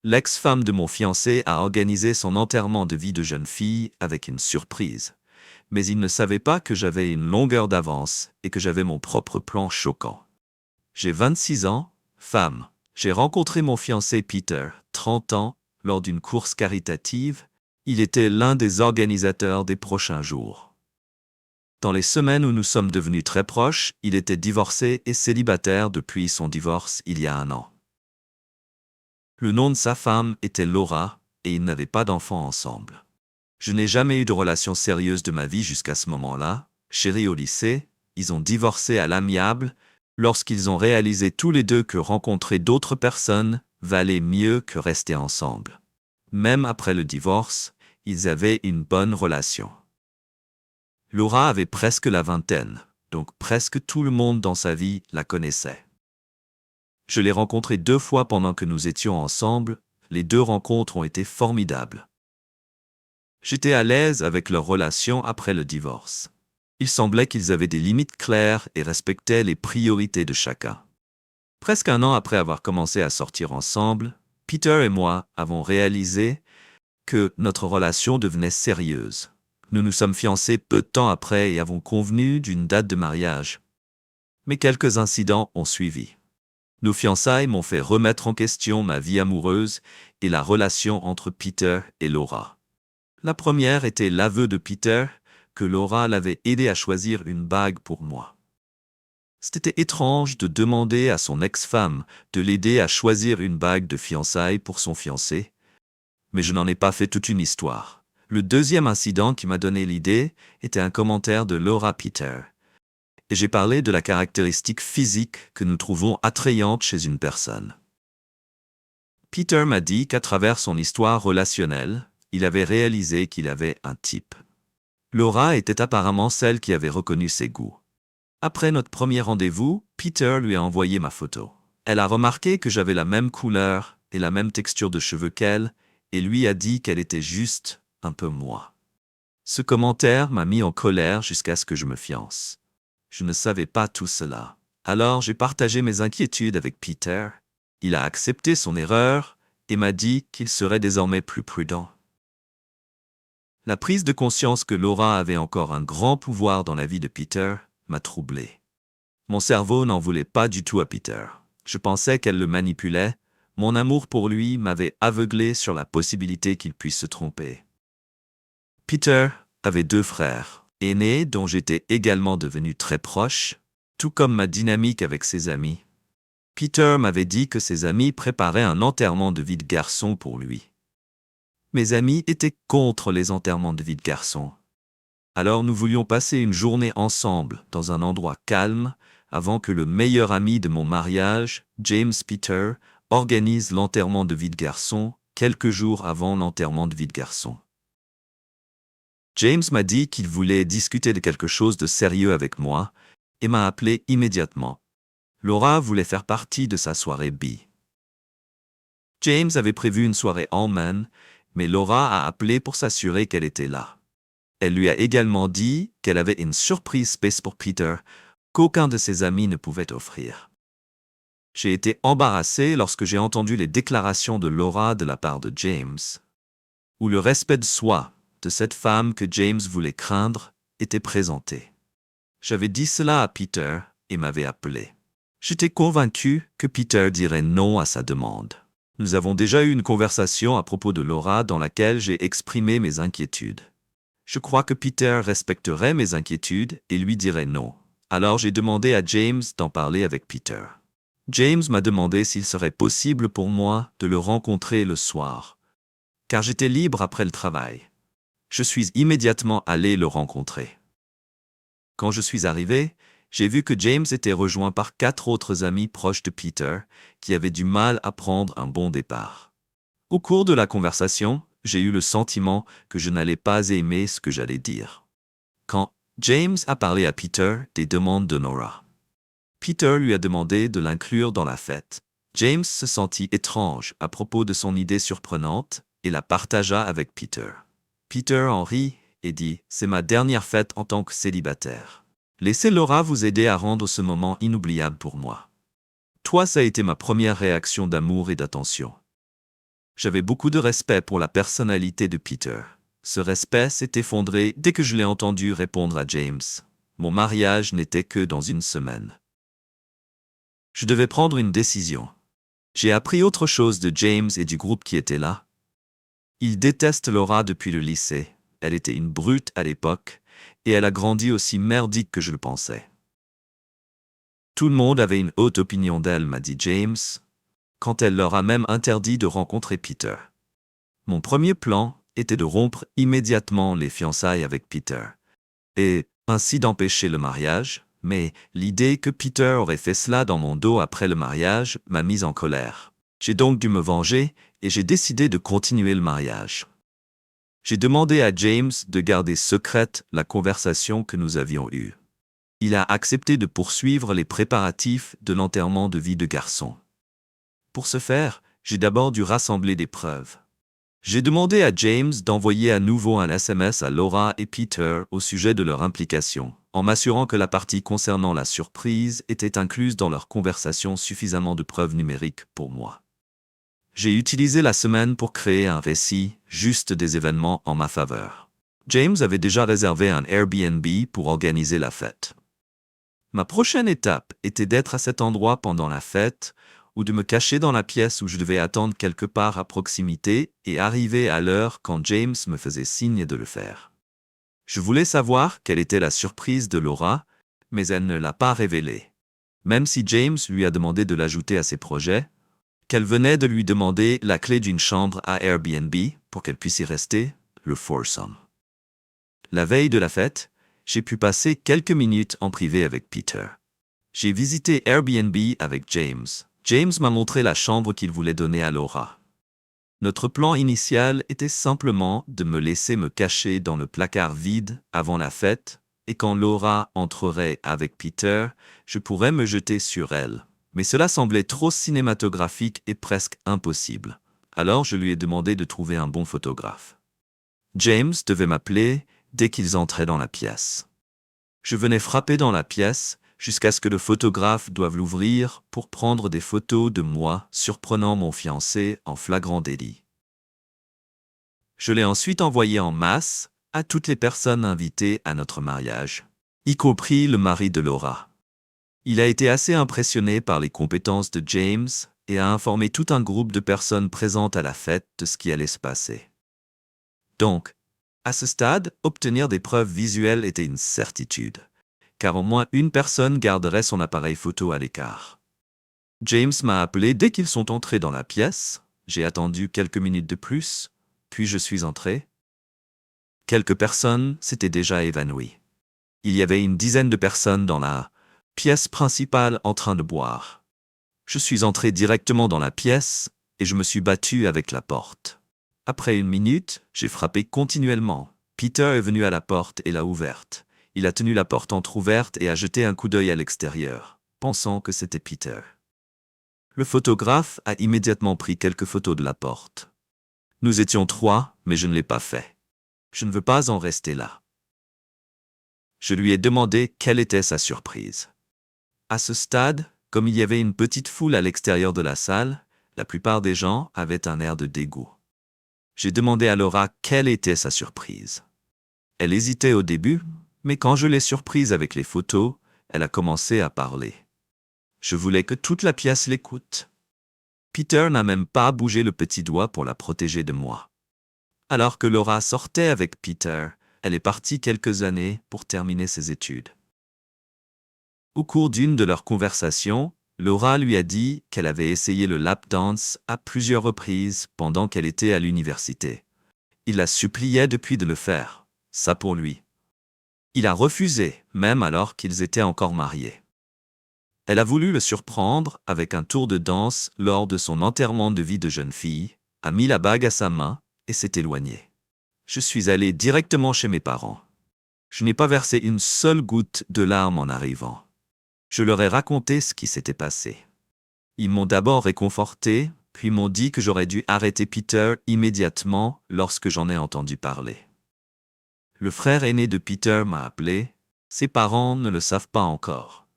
L'ex-femme de mon fiancé a organisé son enterrement de vie de jeune fille avec une surprise. Mais il ne savait pas que j'avais une longueur d'avance et que j'avais mon propre plan choquant. J'ai 26 ans, femme. J'ai rencontré mon fiancé Peter, 30 ans, lors d'une course caritative. Il était l'un des organisateurs des prochains jours. Dans les semaines où nous sommes devenus très proches, il était divorcé et célibataire depuis son divorce il y a 1 an. Le nom de sa femme était Laura, et ils n'avaient pas d'enfants ensemble. Je n'ai jamais eu de relation sérieuse de ma vie jusqu'à ce moment-là. Chérie au lycée, ils ont divorcé à l'amiable lorsqu'ils ont réalisé tous les deux que rencontrer d'autres personnes valait mieux que rester ensemble. Même après le divorce, ils avaient une bonne relation. Laura avait presque la vingtaine, donc presque tout le monde dans sa vie la connaissait. Je l'ai rencontrée 2 fois pendant que nous étions ensemble. Les 2 rencontres ont été formidables. J'étais à l'aise avec leur relation après le divorce. Il semblait qu'ils avaient des limites claires et respectaient les priorités de chacun. Presque 1 an après avoir commencé à sortir ensemble, Peter et moi avons réalisé que notre relation devenait sérieuse. Nous nous sommes fiancés peu de temps après et avons convenu d'une date de mariage. Mais quelques incidents ont suivi. Nos fiançailles m'ont fait remettre en question ma vie amoureuse et la relation entre Peter et Laura. La première était l'aveu de Peter que Laura l'avait aidé à choisir une bague pour moi. C'était étrange de demander à son ex-femme de l'aider à choisir une bague de fiançailles pour son fiancé, mais je n'en ai pas fait toute une histoire. Le deuxième incident qui m'a donné l'idée était un commentaire de Laura Peter. Et j'ai parlé de la caractéristique physique que nous trouvons attrayante chez une personne. Peter m'a dit qu'à travers son histoire relationnelle, il avait réalisé qu'il avait un type. Laura était apparemment celle qui avait reconnu ses goûts. Après notre premier rendez-vous, Peter lui a envoyé ma photo. Elle a remarqué que j'avais la même couleur et la même texture de cheveux qu'elle, et lui a dit qu'elle était juste un peu moi. Ce commentaire m'a mis en colère jusqu'à ce que je me fiance. Je ne savais pas tout cela. Alors j'ai partagé mes inquiétudes avec Peter. Il a accepté son erreur et m'a dit qu'il serait désormais plus prudent. La prise de conscience que Laura avait encore un grand pouvoir dans la vie de Peter m'a troublé. Mon cerveau n'en voulait pas du tout à Peter. Je pensais qu'elle le manipulait. Mon amour pour lui m'avait aveuglé sur la possibilité qu'il puisse se tromper. Peter avait 2 frères, aînés dont j'étais également devenu très proche, tout comme ma dynamique avec ses amis. Peter m'avait dit que ses amis préparaient un enterrement de vie de garçon pour lui. Mes amis étaient contre les enterrements de vie de garçon. Alors nous voulions passer une journée ensemble dans un endroit calme avant que le meilleur ami de mon mariage, James Peter, organise l'enterrement de vie de garçon quelques jours avant l'enterrement de vie de garçon. James m'a dit qu'il voulait discuter de quelque chose de sérieux avec moi et m'a appelé immédiatement. Laura voulait faire partie de sa soirée bi. James avait prévu une soirée en man, mais Laura a appelé pour s'assurer qu'elle était là. Elle lui a également dit qu'elle avait une surprise space pour Peter qu'aucun de ses amis ne pouvait offrir. J'ai été embarrassé lorsque j'ai entendu les déclarations de Laura de la part de James, où le respect de soi de cette femme que James voulait craindre était présenté. J'avais dit cela à Peter et m'avait appelé. J'étais convaincu que Peter dirait non à sa demande. Nous avons déjà eu une conversation à propos de Laura dans laquelle j'ai exprimé mes inquiétudes. Je crois que Peter respecterait mes inquiétudes et lui dirait non. Alors j'ai demandé à James d'en parler avec Peter. James m'a demandé s'il serait possible pour moi de le rencontrer le soir, car j'étais libre après le travail. Je suis immédiatement allé le rencontrer. Quand je suis arrivé, j'ai vu que James était rejoint par 4 autres amis proches de Peter qui avaient du mal à prendre un bon départ. Au cours de la conversation, j'ai eu le sentiment que je n'allais pas aimer ce que j'allais dire. Quand James a parlé à Peter des demandes de Nora, Peter lui a demandé de l'inclure dans la fête. James se sentit étrange à propos de son idée surprenante et la partagea avec Peter. Peter en rit et dit « C'est ma dernière fête en tant que célibataire. Laissez Laura vous aider à rendre ce moment inoubliable pour moi. » Toi, ça a été ma première réaction d'amour et d'attention. J'avais beaucoup de respect pour la personnalité de Peter. Ce respect s'est effondré dès que je l'ai entendu répondre à James. Mon mariage n'était que dans une semaine. Je devais prendre une décision. J'ai appris autre chose de James et du groupe qui était là. Il déteste Laura depuis le lycée. Elle était une brute à l'époque, et elle a grandi aussi merdique que je le pensais. Tout le monde avait une haute opinion d'elle, m'a dit James, quand elle leur a même interdit de rencontrer Peter. Mon premier plan était de rompre immédiatement les fiançailles avec Peter, et ainsi d'empêcher le mariage, mais l'idée que Peter aurait fait cela dans mon dos après le mariage m'a mise en colère. J'ai donc dû me venger, et j'ai décidé de continuer le mariage. J'ai demandé à James de garder secrète la conversation que nous avions eue. Il a accepté de poursuivre les préparatifs de l'enterrement de vie de garçon. Pour ce faire, j'ai d'abord dû rassembler des preuves. J'ai demandé à James d'envoyer à nouveau un SMS à Laura et Peter au sujet de leur implication, en m'assurant que la partie concernant la surprise était incluse dans leur conversation suffisamment de preuves numériques pour moi. J'ai utilisé la semaine pour créer un récit, juste des événements en ma faveur. James avait déjà réservé un Airbnb pour organiser la fête. Ma prochaine étape était d'être à cet endroit pendant la fête, ou de me cacher dans la pièce où je devais attendre quelque part à proximité et arriver à l'heure quand James me faisait signe de le faire. Je voulais savoir quelle était la surprise de Laura, mais elle ne l'a pas révélée. Même si James lui a demandé de l'ajouter à ses projets, qu'elle venait de lui demander la clé d'une chambre à Airbnb pour qu'elle puisse y rester, le foursome. La veille de la fête, j'ai pu passer quelques minutes en privé avec Peter. J'ai visité Airbnb avec James. James m'a montré la chambre qu'il voulait donner à Laura. Notre plan initial était simplement de me laisser me cacher dans le placard vide avant la fête, et quand Laura entrerait avec Peter, je pourrais me jeter sur elle. Mais cela semblait trop cinématographique et presque impossible. Alors je lui ai demandé de trouver un bon photographe. James devait m'appeler dès qu'ils entraient dans la pièce. Je venais frapper dans la pièce jusqu'à ce que le photographe doive l'ouvrir pour prendre des photos de moi surprenant mon fiancé en flagrant délit. Je l'ai ensuite envoyé en masse à toutes les personnes invitées à notre mariage, y compris le mari de Laura. Il a été assez impressionné par les compétences de James et a informé tout un groupe de personnes présentes à la fête de ce qui allait se passer. Donc, à ce stade, obtenir des preuves visuelles était une certitude, car au moins une personne garderait son appareil photo à l'écart. James m'a appelé dès qu'ils sont entrés dans la pièce. J'ai attendu quelques minutes de plus, puis je suis entré. Quelques personnes s'étaient déjà évanouies. Il y avait une dizaine de personnes dans la pièce principale en train de boire. Je suis entré directement dans la pièce et je me suis battu avec la porte. Après une minute, j'ai frappé continuellement. Peter est venu à la porte et l'a ouverte. Il a tenu la porte entr'ouverte et a jeté un coup d'œil à l'extérieur, pensant que c'était Peter. Le photographe a immédiatement pris quelques photos de la porte. Nous étions 3, mais je ne l'ai pas fait. Je ne veux pas en rester là. Je lui ai demandé quelle était sa surprise. À ce stade, comme il y avait une petite foule à l'extérieur de la salle, la plupart des gens avaient un air de dégoût. J'ai demandé à Laura quelle était sa surprise. Elle hésitait au début, mais quand je l'ai surprise avec les photos, elle a commencé à parler. Je voulais que toute la pièce l'écoute. Peter n'a même pas bougé le petit doigt pour la protéger de moi. Alors que Laura sortait avec Peter, elle est partie quelques années pour terminer ses études. Au cours d'une de leurs conversations, Laura lui a dit qu'elle avait essayé le lap dance à plusieurs reprises pendant qu'elle était à l'université. Il la suppliait depuis de le faire, ça pour lui. Il a refusé, même alors qu'ils étaient encore mariés. Elle a voulu le surprendre avec un tour de danse lors de son enterrement de vie de jeune fille, a mis la bague à sa main et s'est éloignée. Je suis allé directement chez mes parents. Je n'ai pas versé une seule goutte de larmes en arrivant. Je leur ai raconté ce qui s'était passé. Ils m'ont d'abord réconforté, puis m'ont dit que j'aurais dû arrêter Peter immédiatement lorsque j'en ai entendu parler. Le frère aîné de Peter m'a appelé. Ses parents ne le savent pas encore.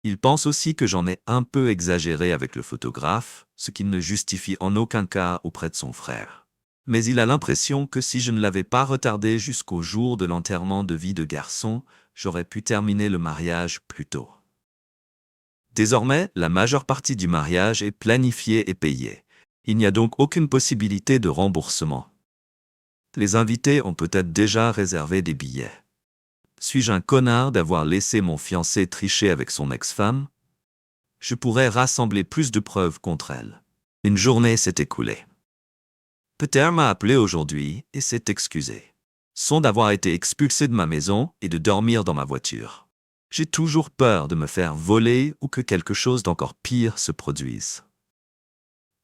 Ils pensent aussi que j'en ai un peu exagéré avec le photographe, ce qui ne justifie en aucun cas auprès de son frère. Mais il a l'impression que si je ne l'avais pas retardé jusqu'au jour de l'enterrement de vie de garçon, j'aurais pu terminer le mariage plus tôt. Désormais, la majeure partie du mariage est planifiée et payée. Il n'y a donc aucune possibilité de remboursement. Les invités ont peut-être déjà réservé des billets. Suis-je un connard d'avoir laissé mon fiancé tricher avec son ex-femme? Je pourrais rassembler plus de preuves contre elle. Une journée s'est écoulée. Peter m'a appelé aujourd'hui et s'est excusé. Sans d'avoir été expulsé de ma maison et de dormir dans ma voiture. J'ai toujours peur de me faire voler ou que quelque chose d'encore pire se produise.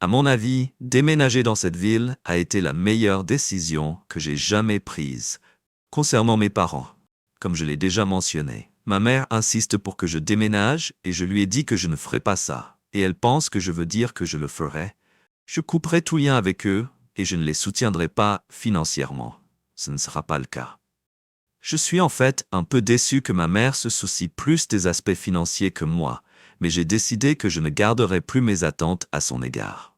À mon avis, déménager dans cette ville a été la meilleure décision que j'ai jamais prise. Concernant mes parents, comme je l'ai déjà mentionné, ma mère insiste pour que je déménage et je lui ai dit que je ne ferai pas ça. Et elle pense que je veux dire que je le ferai. Je couperai tout lien avec eux et je ne les soutiendrai pas financièrement. Ce ne sera pas le cas. Je suis en fait un peu déçu que ma mère se soucie plus des aspects financiers que moi, mais j'ai décidé que je ne garderai plus mes attentes à son égard.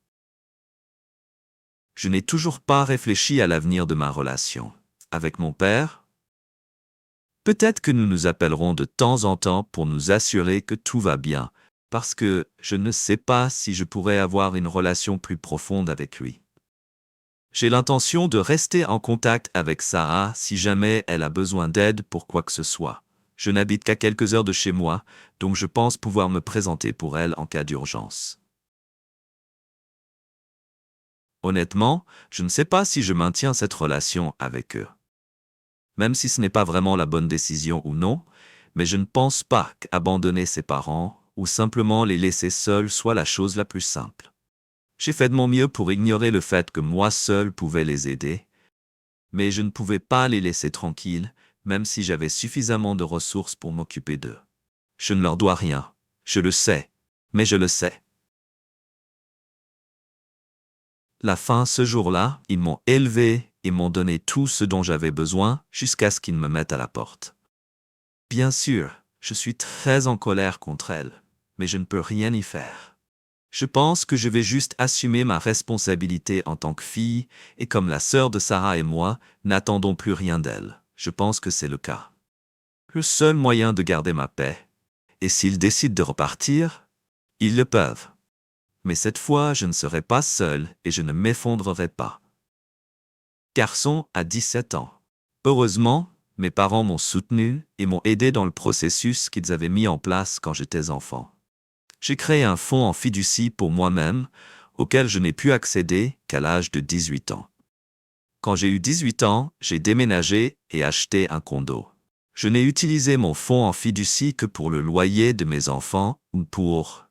Je n'ai toujours pas réfléchi à l'avenir de ma relation. Avec mon père, peut-être que nous nous appellerons de temps en temps pour nous assurer que tout va bien, parce que je ne sais pas si je pourrais avoir une relation plus profonde avec lui. J'ai l'intention de rester en contact avec Sarah si jamais elle a besoin d'aide pour quoi que ce soit. Je n'habite qu'à quelques heures de chez moi, donc je pense pouvoir me présenter pour elle en cas d'urgence. Honnêtement, je ne sais pas si je maintiens cette relation avec eux. Même si ce n'est pas vraiment la bonne décision ou non, mais je ne pense pas qu'abandonner ses parents ou simplement les laisser seuls soit la chose la plus simple. J'ai fait de mon mieux pour ignorer le fait que moi seul pouvais les aider, mais je ne pouvais pas les laisser tranquilles, même si j'avais suffisamment de ressources pour m'occuper d'eux. Je ne leur dois rien, je le sais, mais je le sais. La fin, ce jour-là, ils m'ont élevé et m'ont donné tout ce dont j'avais besoin jusqu'à ce qu'ils me mettent à la porte. Bien sûr, je suis très en colère contre elles, mais je ne peux rien y faire. Je pense que je vais juste assumer ma responsabilité en tant que fille, et comme la sœur de Sarah et moi n'attendons plus rien d'elle, je pense que c'est le cas. Le seul moyen de garder ma paix, et s'ils décident de repartir, ils le peuvent. Mais cette fois, je ne serai pas seul et je ne m'effondrerai pas. Garçon a 17 ans. Heureusement, mes parents m'ont soutenu et m'ont aidé dans le processus qu'ils avaient mis en place quand j'étais enfant. J'ai créé un fonds en fiducie pour moi-même, auquel je n'ai pu accéder qu'à l'âge de 18 ans. Quand j'ai eu 18 ans, j'ai déménagé et acheté un condo. Je n'ai utilisé mon fonds en fiducie que pour le loyer de mes enfants ou pour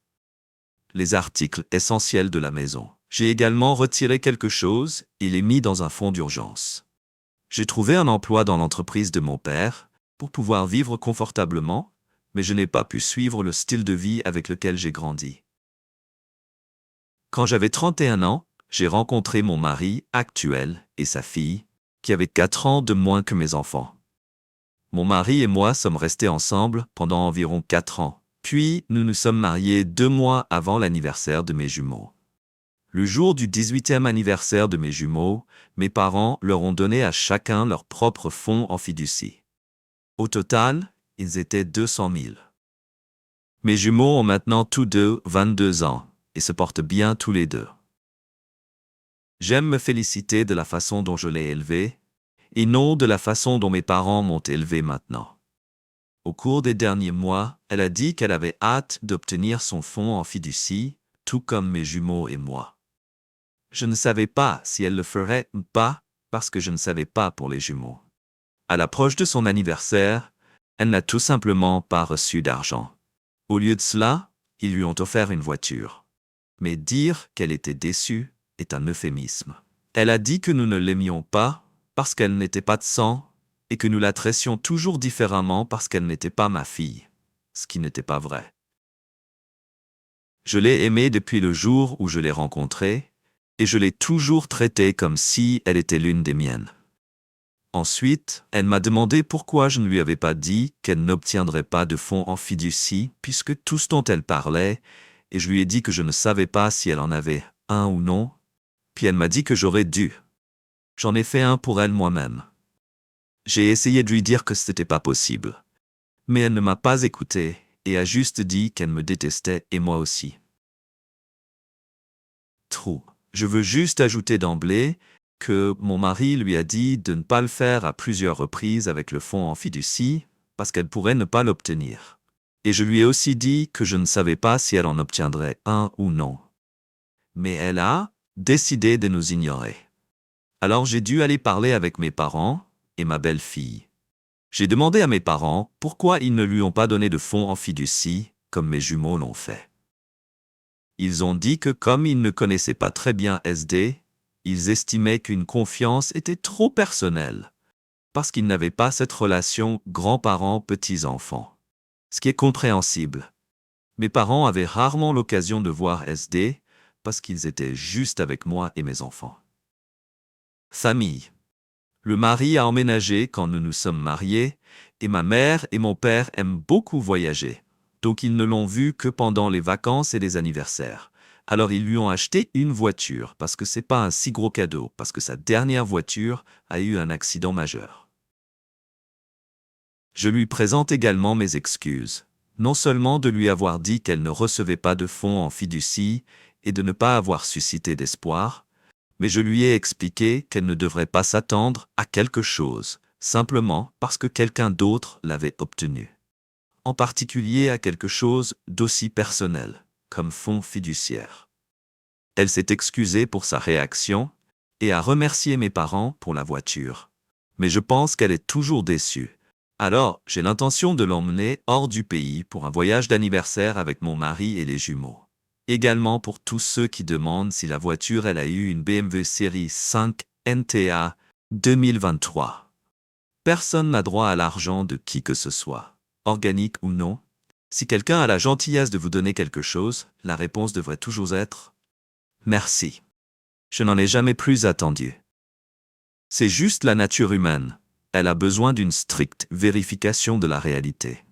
les articles essentiels de la maison. J'ai également retiré quelque chose et l'ai mis dans un fonds d'urgence. J'ai trouvé un emploi dans l'entreprise de mon père pour pouvoir vivre confortablement, mais je n'ai pas pu suivre le style de vie avec lequel j'ai grandi. Quand j'avais 31 ans, j'ai rencontré mon mari actuel et sa fille, qui avaient 4 ans de moins que mes enfants. Mon mari et moi sommes restés ensemble pendant environ 4 ans, puis nous nous sommes mariés 2 mois avant l'anniversaire de mes jumeaux. Le jour du 18e anniversaire de mes jumeaux, mes parents leur ont donné à chacun leur propre fonds en fiducie. Au total, ils étaient 200 000. Mes jumeaux ont maintenant tous deux 22 ans et se portent bien tous les deux. J'aime me féliciter de la façon dont je l'ai élevé, et non de la façon dont mes parents m'ont élevé maintenant. Au cours des derniers mois, elle a dit qu'elle avait hâte d'obtenir son fonds en fiducie, tout comme mes jumeaux et moi. Je ne savais pas si elle le ferait ou pas, parce que je ne savais pas pour les jumeaux. À l'approche de son anniversaire, elle n'a tout simplement pas reçu d'argent. Au lieu de cela, ils lui ont offert une voiture. Mais dire qu'elle était déçue est un euphémisme. Elle a dit que nous ne l'aimions pas parce qu'elle n'était pas de sang et que nous la traitions toujours différemment parce qu'elle n'était pas ma fille, ce qui n'était pas vrai. Je l'ai aimée depuis le jour où je l'ai rencontrée, et je l'ai toujours traitée comme si elle était l'une des miennes. Ensuite, elle m'a demandé pourquoi je ne lui avais pas dit qu'elle n'obtiendrait pas de fonds en fiducie, puisque tout ce dont elle parlait et je lui ai dit que je ne savais pas si elle en avait un ou non, puis elle m'a dit que j'aurais dû. J'en ai fait un pour elle moi-même. J'ai essayé de lui dire que ce n'était pas possible, mais elle ne m'a pas écouté et a juste dit qu'elle me détestait et moi aussi. Trou. Je veux juste ajouter d'emblée que mon mari lui a dit de ne pas le faire à plusieurs reprises avec le fonds en fiducie parce qu'elle pourrait ne pas l'obtenir. Et je lui ai aussi dit que je ne savais pas si elle en obtiendrait un ou non. Mais elle a décidé de nous ignorer. Alors j'ai dû aller parler avec mes parents et ma belle-fille. J'ai demandé à mes parents pourquoi ils ne lui ont pas donné de fonds en fiducie comme mes jumeaux l'ont fait. Ils ont dit que comme ils ne connaissaient pas très bien SD, ils estimaient qu'une confiance était trop personnelle, parce qu'ils n'avaient pas cette relation grands-parents-petits-enfants. Ce qui est compréhensible. Mes parents avaient rarement l'occasion de voir SD, parce qu'ils étaient juste avec moi et mes enfants. Famille. Le mari a emménagé quand nous nous sommes mariés, et ma mère et mon père aiment beaucoup voyager. Donc ils ne l'ont vu que pendant les vacances et les anniversaires. Alors ils lui ont acheté une voiture, parce que c'est pas un si gros cadeau, parce que sa dernière voiture a eu un accident majeur. Je lui présente également mes excuses, non seulement de lui avoir dit qu'elle ne recevait pas de fonds en fiducie et de ne pas avoir suscité d'espoir, mais je lui ai expliqué qu'elle ne devrait pas s'attendre à quelque chose, simplement parce que quelqu'un d'autre l'avait obtenu. En particulier à quelque chose d'aussi personnel, comme fonds fiduciaire. Elle s'est excusée pour sa réaction et a remercié mes parents pour la voiture. Mais je pense qu'elle est toujours déçue. Alors, j'ai l'intention de l'emmener hors du pays pour un voyage d'anniversaire avec mon mari et les jumeaux. Également pour tous ceux qui demandent si la voiture elle a eu une BMW série 5 NTA 2023. Personne n'a droit à l'argent de qui que ce soit, organique ou non. Si quelqu'un a la gentillesse de vous donner quelque chose, la réponse devrait toujours être « Merci ». Je n'en ai jamais plus attendu. C'est juste la nature humaine. Elle a besoin d'une stricte vérification de la réalité.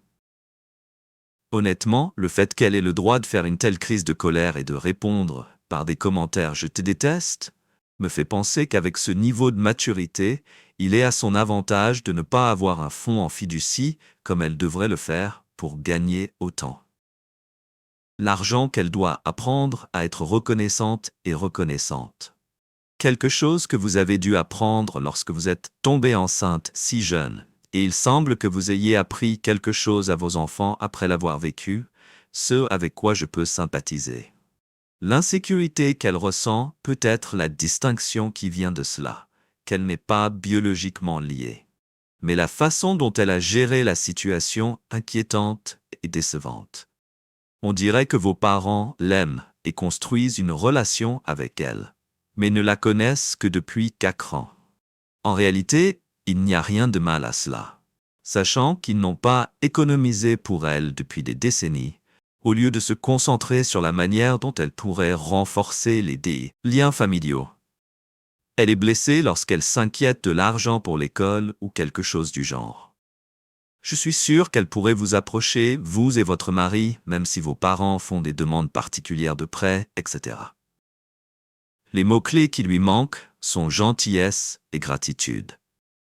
Honnêtement, le fait qu'elle ait le droit de faire une telle crise de colère et de répondre par des commentaires « je te déteste » me fait penser qu'avec ce niveau de maturité, il est à son avantage de ne pas avoir un fonds en fiducie comme elle devrait le faire pour gagner autant. L'argent qu'elle doit apprendre à être reconnaissante et reconnaissante. Quelque chose que vous avez dû apprendre lorsque vous êtes tombée enceinte si jeune. Et il semble que vous ayez appris quelque chose à vos enfants après l'avoir vécu, ce avec quoi je peux sympathiser. L'insécurité qu'elle ressent peut être la distinction qui vient de cela, qu'elle n'est pas biologiquement liée. Mais la façon dont elle a géré la situation inquiétante et décevante. On dirait que vos parents l'aiment et construisent une relation avec elle, mais ne la connaissent que depuis 4 ans. En réalité, il n'y a rien de mal à cela, sachant qu'ils n'ont pas économisé pour elle depuis des décennies, au lieu de se concentrer sur la manière dont elle pourrait renforcer les liens familiaux. Elle est blessée lorsqu'elle s'inquiète de l'argent pour l'école ou quelque chose du genre. Je suis sûr qu'elle pourrait vous approcher, vous et votre mari, même si vos parents font des demandes particulières de prêts, etc. Les mots-clés qui lui manquent sont gentillesse et gratitude.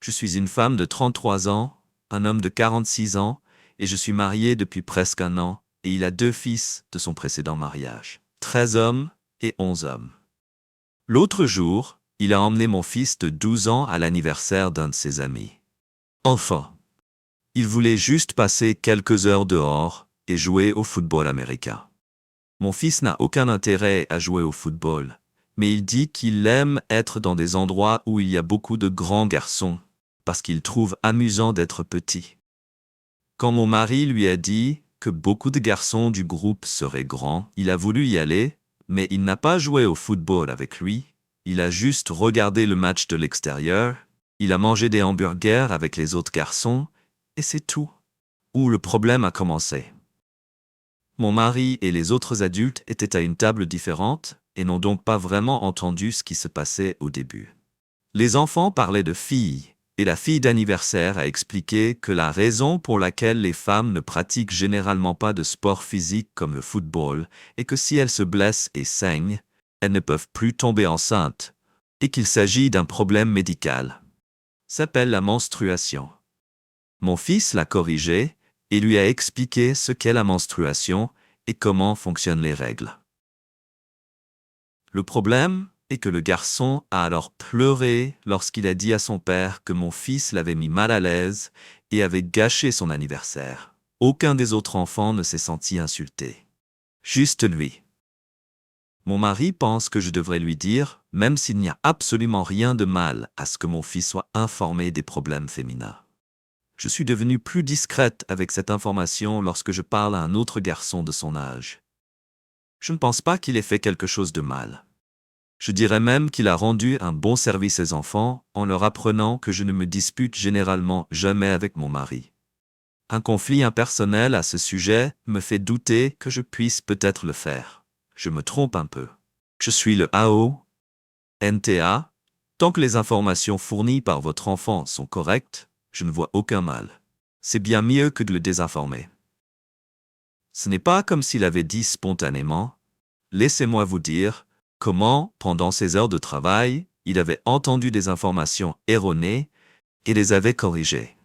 Je suis une femme de 33 ans, un homme de 46 ans, et je suis mariée depuis presque 1 an, et il a 2 fils de son précédent mariage. 13 hommes et 11 hommes. L'autre jour, il a emmené mon fils de 12 ans à l'anniversaire d'un de ses amis. Enfin, il voulait juste passer quelques heures dehors et jouer au football américain. Mon fils n'a aucun intérêt à jouer au football, mais il dit qu'il aime être dans des endroits où il y a beaucoup de grands garçons, parce qu'il trouve amusant d'être petit. Quand mon mari lui a dit que beaucoup de garçons du groupe seraient grands, il a voulu y aller, mais il n'a pas joué au football avec lui, il a juste regardé le match de l'extérieur, il a mangé des hamburgers avec les autres garçons, et c'est tout. Où le problème a commencé. Mon mari et les autres adultes étaient à une table différente et n'ont donc pas vraiment entendu ce qui se passait au début. Les enfants parlaient de filles Et la fille d'anniversaire a expliqué que la raison pour laquelle les femmes ne pratiquent généralement pas de sport physique comme le football est que si elles se blessent et saignent, elles ne peuvent plus tomber enceintes, et qu'il s'agit d'un problème médical. S'appelle la menstruation. Mon fils l'a corrigé et lui a expliqué ce qu'est la menstruation et comment fonctionnent les règles. Le problème est que le garçon a alors pleuré lorsqu'il a dit à son père que mon fils l'avait mis mal à l'aise et avait gâché son anniversaire. Aucun des autres enfants ne s'est senti insulté. Juste lui. Mon mari pense que je devrais lui dire, même s'il n'y a absolument rien de mal à ce que mon fils soit informé des problèmes féminins. Je suis devenue plus discrète avec cette information lorsque je parle à un autre garçon de son âge. Je ne pense pas qu'il ait fait quelque chose de mal. Je dirais même qu'il a rendu un bon service aux enfants en leur apprenant que je ne me dispute généralement jamais avec mon mari. Un conflit impersonnel à ce sujet me fait douter que je puisse peut-être le faire. Je me trompe un peu. Je suis le AO-NTA. Tant que les informations fournies par votre enfant sont correctes, je ne vois aucun mal. C'est bien mieux que de le désinformer. Ce n'est pas comme s'il avait dit spontanément « Laissez-moi vous dire comment, pendant ses heures de travail, il avait entendu des informations erronées et les avait corrigées. »